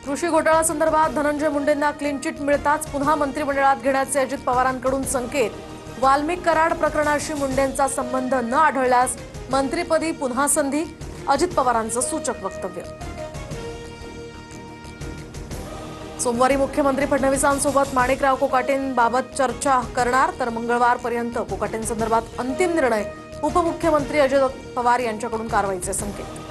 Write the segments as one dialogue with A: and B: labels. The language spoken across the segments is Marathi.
A: कृषी घोटाळा संदर्भात धनंजय मुंडेंना क्लीन चिट मिळताच पुन्हा मंत्रिमंडळात घेण्याचे अजित पवारांकडून संकेत. वाल्मिक कराड प्रकरणाशी मुंडेंचा संबंध न आढळल्यास मंत्रिपदी पुन्हा संधी, अजित पवारांचं सूचक वक्तव्य. सोमवारी मुख्यमंत्री फडणवीसांसोबत माणिकराव कोकाटेंबाबत चर्चा करणार, तर मंगळवारपर्यंत कोकाटेंसंदर्भात अंतिम निर्णय. उपमुख्यमंत्री अजित पवार यांच्याकडून कारवाईचे संकेत.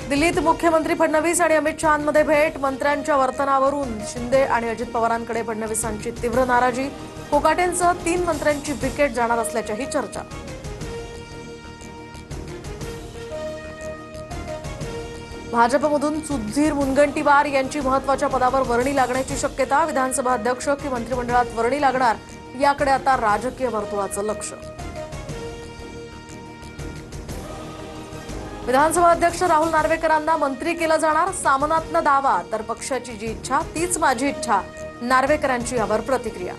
A: दिल्लीत मुख्यमंत्री फडणवीस आणि अमित शहांमध्ये भेट. मंत्र्यांच्या वर्तनावरून शिंदे आणि अजित पवारांकडे फडणवीसांची तीव्र नाराजी. कोकाटेंसह 3 मंत्र्यांची विकेट जाणार असल्याच्याही चर्चा. भाजपमधून सुधीर मुनगंटीवार यांची महत्त्वाच्या पदावर वर्णी लागण्याची शक्यता. विधानसभा अध्यक्ष की मंत्रिमंडळात वर्णी लागणार, याकडे आता राजकीय वर्तुळाचं लक्ष. विधानसभा अध्यक्ष राहुल नार्वेकरांना मंत्री केलं जाणार. सामनातनं दावा, तर पक्षाची जी इच्छा तीच माझी इच्छा, नार्वेकरांची यावर प्रतिक्रिया.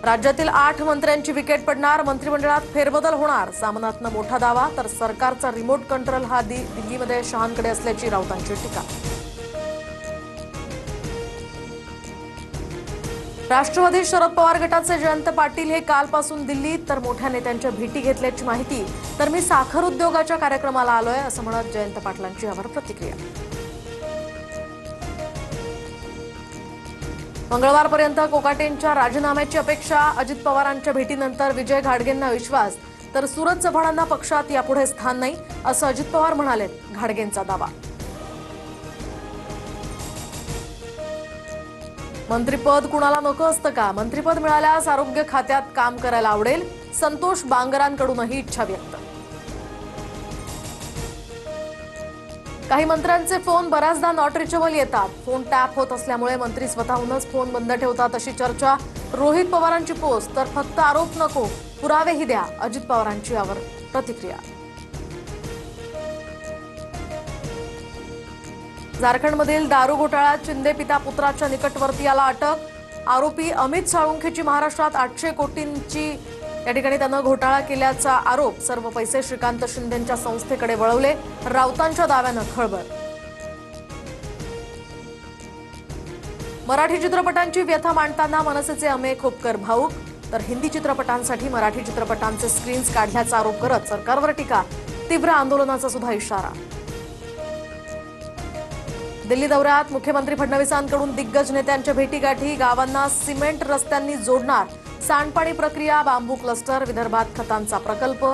A: राज्यातील 8 मंत्र्यांची विकेट पडणार. मंत्रिमंडळात फेरबदल होणार. सामनातनं मोठा दावा, तर सरकारचा रिमोट कंट्रोल हा दिल्लीमध्ये शहांकडे असल्याची राऊतांची टीका. राष्ट्रवादी शरद पवार गटाचे जयंत पाटील हे कालपासून दिल्लीत, तर मोठ्या नेत्यांच्या भेटी घेतल्याची माहिती. तर मी साखर उद्योगाच्या कार्यक्रमाला आलोय असं म्हणत जयंत पाटलांची यावर प्रतिक्रिया. मंगळवारपर्यंत कोकाटेंच्या राजीनाम्याची अपेक्षा. अजित पवारांच्या भेटीनंतर विजय घाडगेंना विश्वास, तर सूरज चव्हाणांना पक्षात यापुढे स्थान नाही असं अजित पवार म्हणाले. घाडगेंचा दावा. मंत्रिपद कुणाला नको असतं का? मंत्रिपद मिळाल्यास आरोग्य खात्यात काम करायला आवडेल. संतोष बांगरांकडूनही इच्छा व्यक्त. काही मंत्र्यांचे फोन बऱ्याचदा नॉट रिचेबल येतात. फोन टॅप होत असल्यामुळे मंत्री स्वतःहूनच फोन बंद ठेवतात अशी चर्चा. रोहित पवारांची पोस्ट, तर फक्त आरोप नको, पुरावेही द्या, अजित पवारांची यावर प्रतिक्रिया. झारखंडमधील दारू घोटाळ्यात शिंदे पिता पुत्राच्या निकटवर्तीयाला अटक. आरोपी अमित साळुंखेची महाराष्ट्रात 800 कोटींची या ठिकाणी त्यानं घोटाळा केल्याचा आरोप. सर्व पैसे श्रीकांत शिंदेंच्या संस्थेकडे वळवले. राऊतांच्या दाव्यानं खळबळ. मराठी चित्रपटांची व्यथा मांडताना मनसेचे अमेय खोपकर भाऊक, तर हिंदी चित्रपटांसाठी मराठी चित्रपटांचे स्क्रीन्स काढल्याचा आरोप करत सरकारवर टीका. तीव्र आंदोलनाचा सुद्धा इशारा. दिल्ली दौऱ्यात मुख्यमंत्री फडणवीसांकडून दिग्गज नेत्यांच्या भेटीगाठी. गावांना सिमेंट रस्त्यांनी जोडणार. सांडपाणी प्रक्रिया, बांबू क्लस्टर, विदर्भात खतांचा प्रकल्प,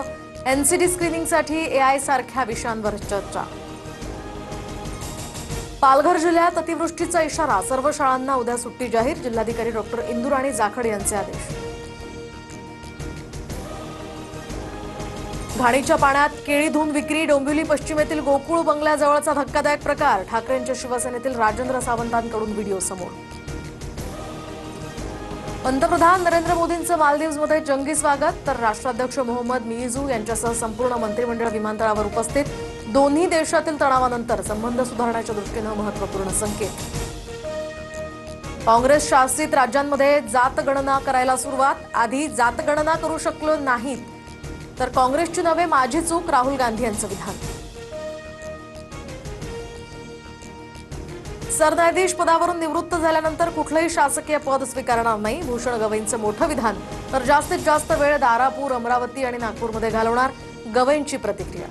A: एनसीडी स्क्रीनिंगसाठी एआय सारख्या विषयांवर चर्चा. पालघर जिल्ह्यात अतिवृष्टीचा इशारा. सर्व शाळांना उद्या सुट्टी जाहीर. जिल्हाधिकारी डॉक्टर इंदुराणी जाखड यांचे आदेश. घाणीच्या पाण्यात केळी धुवून विक्री. डोंबिवली पश्चिमेतील गोकुळ बंगल्याजवळचा धक्कादायक प्रकार. ठाकरेंच्या शिवसेनेतील राजेंद्र सावंतांकडून व्हिडिओ समोर. पंतप्रधान नरेंद्र मोदींचं मालदीव्समध्ये जंगी स्वागत, तर राष्ट्राध्यक्ष मोहम्मद मिइझू यांच्यासह संपूर्ण मंत्रिमंडळ विमानतळावर उपस्थित. दोन्ही देशातील तणावानंतर संबंध सुधारण्याच्या दृष्टीनं महत्त्वपूर्ण संकेत. काँग्रेस शासित राज्यांमध्ये जातगणना करायला सुरुवात. आधी जातगणना करू शकलो नाहीत, तर काँग्रेसची नव्हे माझी चूक, राहुल गांधी यांचं विधान. सरन्यायाधीश पदावरून निवृत्त झाल्यानंतर कुठलंही शासकीय पद स्वीकारणार नाही, भूषण गवईंचं मोठं विधान. तर जास्तीत जास्त वेळ दारापूर, अमरावती आणि नागपूरमध्ये घालवणार, गवईंची प्रतिक्रिया.